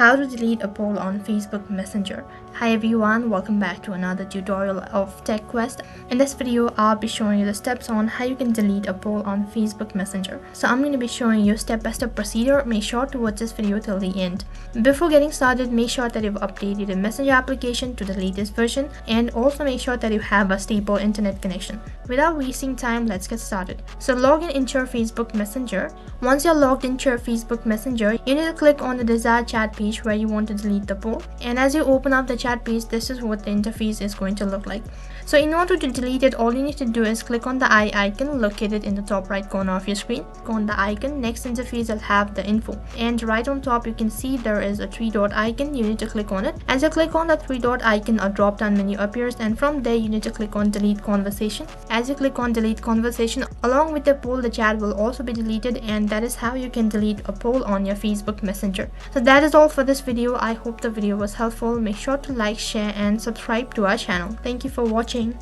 How to delete a poll on Facebook Messenger. Hi everyone, welcome back to another tutorial of Tech Quest. In this video, I'll be showing you the steps on how you can delete a poll on Facebook Messenger. So I'm going to be showing you step-by-step procedure. Make sure to watch this video till the end. Before getting started, make sure that you've updated your Messenger application to the latest version, and also make sure that you have a stable internet connection. Without wasting time, let's get started. So log in into your Facebook Messenger. Once you're logged into your Facebook Messenger, you need to click on the desired chat page where you want to delete the poll. And as you open up the chat page, this is what the interface is going to look like. So in order to delete it, all you need to do is click on the eye icon located in the top right corner of your screen. Click on the icon. Next interface will have the info, and right on top you can see there is a three-dot icon. You need to click on it. As you click on the three-dot icon, a drop-down menu appears, and from there you need to click on delete conversation. As you click on delete conversation, along with the poll, the chat will also be deleted, and that is how you can delete a poll on your Facebook Messenger. So that is all for this video. I hope the video was helpful. Make sure to like, share and subscribe to our channel. Thank you for watching.